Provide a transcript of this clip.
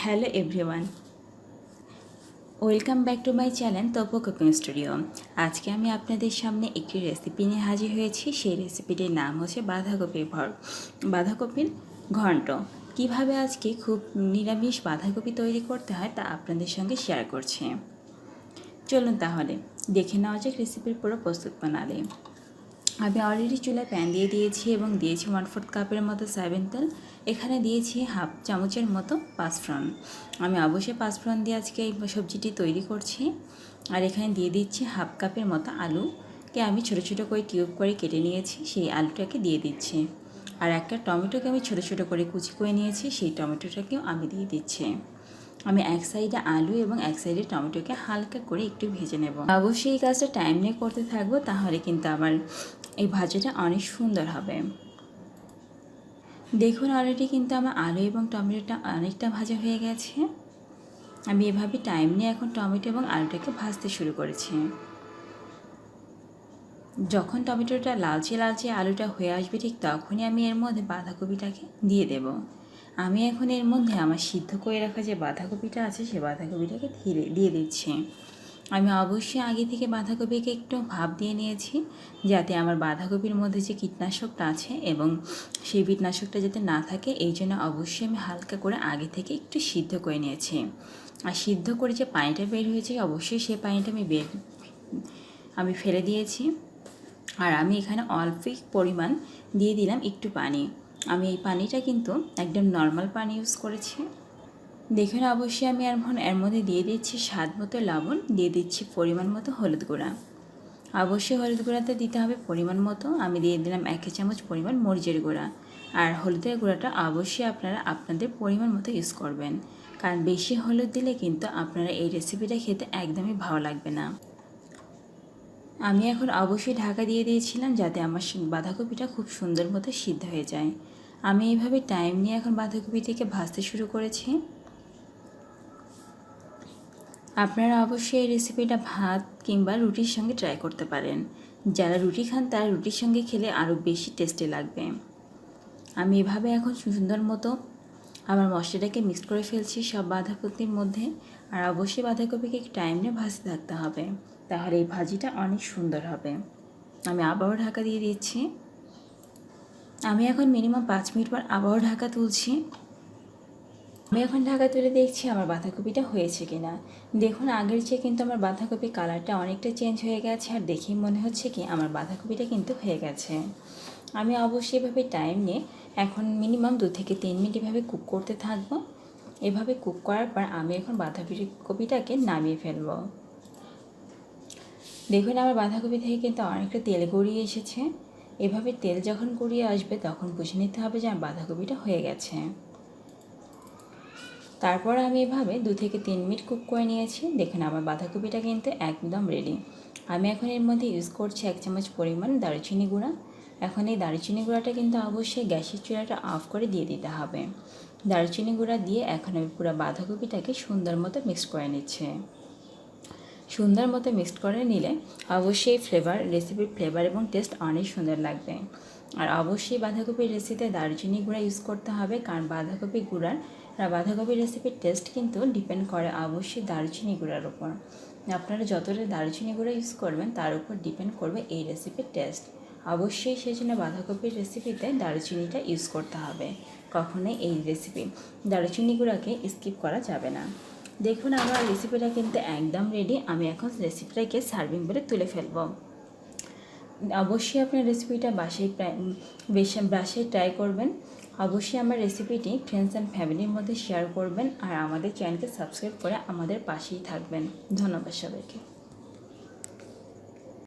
Hello everyone, welcome back to my channel Tapu cooking studio. আজকে আমি আপনাদের সামনে একটি রেসিপি নিয়ে হাজির হয়েছি। সেই রেসিপিটির নাম হচ্ছে বাঁধাকপির ঘন্ট। কিভাবে আজকে খুব নিরামিষ বাঁধাকপি তৈরি করতে হয় তা আপনাদের সঙ্গে শেয়ার করছি। চলুন তাহলে দেখে নেওয়া যাক রেসিপির পুরো প্রস্তুত প্রণালী। আমি অলরেডি চুলায় প্যান দিয়ে দিয়েছি এবং দিয়েছি 1/4 কাপের মতো সয়াবিন তেল। এখানে দিয়েছি হাফ চামচের মতো পাঁচফোড়ন। আমি অবশ্যই পাঁচফোড়ন দিয়ে আজকে এই সবজিটি তৈরি করছি। আর এখানে দিয়ে দিচ্ছি হাফ কাপের মতো আলুকে আমি ছোটো ছোটো করে কিউব করে কেটে নিয়েছি, সেই আলুটাকে দিয়ে দিচ্ছি। আর একটা টমেটোকে আমি ছোটো ছোটো করে কুচি করে নিয়েছি, সেই টমেটোটাকেও আমি দিয়ে দিচ্ছি। আমি এক সাইডে আলু এবং এক সাইডে টমেটোকে হালকা করে একটু ভেজে নেব। অবশ্যই এই কাজটা টাইম নিয়ে করতে থাকবো, তাহলে কিন্তু আমার এই ভাজাটা অনেক সুন্দর হবে। দেখুন অলরেডি কিন্তু আমার আলু এবং টমেটোটা অনেকটা ভাজা হয়ে গেছে। আমি এভাবে টাইম নিয়ে এখন টমেটো এবং আলুটাকে ভাজতে শুরু করেছি। যখন টমেটোটা লালচে লালচে আলুটা হয়ে আসবে ঠিক তখনই আমি এর মধ্যে বাঁধাকপিটাকে দিয়ে দেব। আমি এখন এর মধ্যে আমার সিদ্ধ করে রাখা যে বাঁধাকপিটা আছে সেই বাঁধাকপিটাকে দিয়ে দিচ্ছি। আমি অবশ্যই আগে থেকে বাঁধাকপিকে একটু ভাপ দিয়ে নিয়েছি, যাতে আমার বাঁধাকপির মধ্যে যে কীটনাশকটা আছে এবং সেই কীটনাশকটা যাতে না থাকে, এই জন্য অবশ্যই আমি হালকা করে আগে থেকে একটু সিদ্ধ করে নিয়েছি। আর সিদ্ধ করে যে পানিটা বের হয়েছে অবশ্যই সেই পানিটা আমি ফেলে দিয়েছি। আর আমি এখানে অল্প পরিমাণ দিয়ে দিলাম একটু পানি। আমি এই পানিটা কিন্তু একদম নর্মাল পানি ইউজ করেছি। দেখুন অবশ্যই আমি এর মধ্যে দিয়ে দিচ্ছি স্বাদ মতো লবণ, দিয়ে দিচ্ছি পরিমাণ মতো হলুদ গুঁড়া। অবশ্যই হলুদ গুঁড়াতে দিতে হবে পরিমাণ মতো। আমি দিয়ে দিলাম 1 চামচ পরিমাণ মরিচের গুঁড়া। আর হলুদের গুঁড়াটা অবশ্যই আপনারা আপনাদের পরিমাণ মতো ইউজ করবেন, কারণ বেশি হলুদ দিলে কিন্তু আপনারা এই রেসিপিটা খেতে একদমই ভালো লাগবে না। আমি এখন অবশ্যই ঢাকা দিয়ে দিয়েছিলাম যাতে আমার বাঁধাকপিটা খুব সুন্দর মতো সিদ্ধ হয়ে যায়। আমি এইভাবে টাইম নিয়ে এখন বাঁধাকপিটিকে ভাজতে শুরু করেছি। আপনারা অবশ্যই এই রেসিপিটা ভাত কিংবা রুটির সঙ্গে ট্রাই করতে পারেন। যারা রুটি খান তারা রুটির সঙ্গে খেলে আরও বেশি টেস্টি লাগবে। আমি এভাবে এখন সুন্দর মতো আমার মশলাটাকে মিক্স করে ফেলছি সব বাঁধাকপির মধ্যে। আর অবশ্যই বাঁধাকপিকে টাইম নিয়ে ভাজতে থাকতে হবে, তাহলে এই ভাজিটা অনেক সুন্দর হবে। আমি আবারও ঢাকা দিয়ে দিচ্ছি। আমি এখন মিনিমাম 5 মিনিট পর আবারও ঢাকা তুলছি। আমি এখন ঢাকা তুলে দেখছি আমার বাঁধাকপিটা হয়েছে কিনা। দেখুন আগের চেয়ে কিন্তু আমার বাঁধাকপির কালারটা অনেকটা চেঞ্জ হয়ে গেছে, আর দেখেই মনে হচ্ছে কি আমার বাঁধাকপিটা কিন্তু হয়ে গেছে। আমি অবশ্যই এভাবে টাইম নিয়ে এখন মিনিমাম 2 থেকে 3 মিনিট এভাবে কুক করতে থাকবো। এভাবে কুক করার পর আমি এখন বাঁধাকপিটাকে নামিয়ে ফেলবো। দেখুন আমার বাঁধাকপি থেকে কিন্তু অনেকটা তেল গড়িয়ে এসেছে। এভাবে তেল যখন গড়িয়ে আসবে তখন বুঝে নিতে হবে যে আমার বাঁধাকপিটা হয়ে গেছে। তারপর আমি এভাবে 2 থেকে 3 মিনিট কুক করে নিয়েছি। দেখুন আমার বাঁধাকপিটা কিন্তু একদম রেডি। আমি এখন এর মধ্যে ইউজ করছি 1 চামচ পরিমাণ দারুচিনি গুঁড়া। এখন এই দারুচিনি গুঁড়াটা কিন্তু অবশ্যই গ্যাসের চুলাটা অফ করে দিয়ে দিতে হবে। দারুচিনি গুঁড়া দিয়ে এখন আমি পুরো বাঁধাকপিটাকে সুন্দর মতো মিক্স করে নিচ্ছি। সুন্দর মতো মিক্সড করে নিলে অবশ্যই রেসিপির ফ্লেভার এবং টেস্ট অনেক সুন্দর লাগবে। আর অবশ্যই বাঁধাকপির রেসিপিতে দারুচিনি গুঁড়া ইউজ করতে হবে, কারণ বাঁধাকপির রেসিপির টেস্ট কিন্তু ডিপেন্ড করে অবশ্যই দারুচিনি গুঁড়ার উপর। আপনারা যতটা দারুচিনি গুঁড়া ইউজ করবেন তার উপর ডিপেন্ড করবে এই রেসিপির টেস্ট। অবশ্যই সেই জন্য বাঁধাকপির রেসিপিতে দারুচিনিটা ইউজ করতে হবে। কখনোই এই দারুচিনি গুঁড়াকে স্কিপ করা যাবে না। দেখুন আমার রেসিপিটা কিন্তু একদম রেডি। আমি এখন রেসিপিটাকে সার্ভিং বলে তুলে ফেলব। অবশ্যই আপনার রেসিপিটা বাসায় ট্রাই করবেন। অবশ্যই আমার রেসিপিটি ফ্রেন্ডস অ্যান্ড ফ্যামিলির মধ্যে শেয়ার করবেন, আর আমাদের চ্যানেলকে সাবস্ক্রাইব করে আমাদের পাশেই থাকবেন। ধন্যবাদ সবাইকে।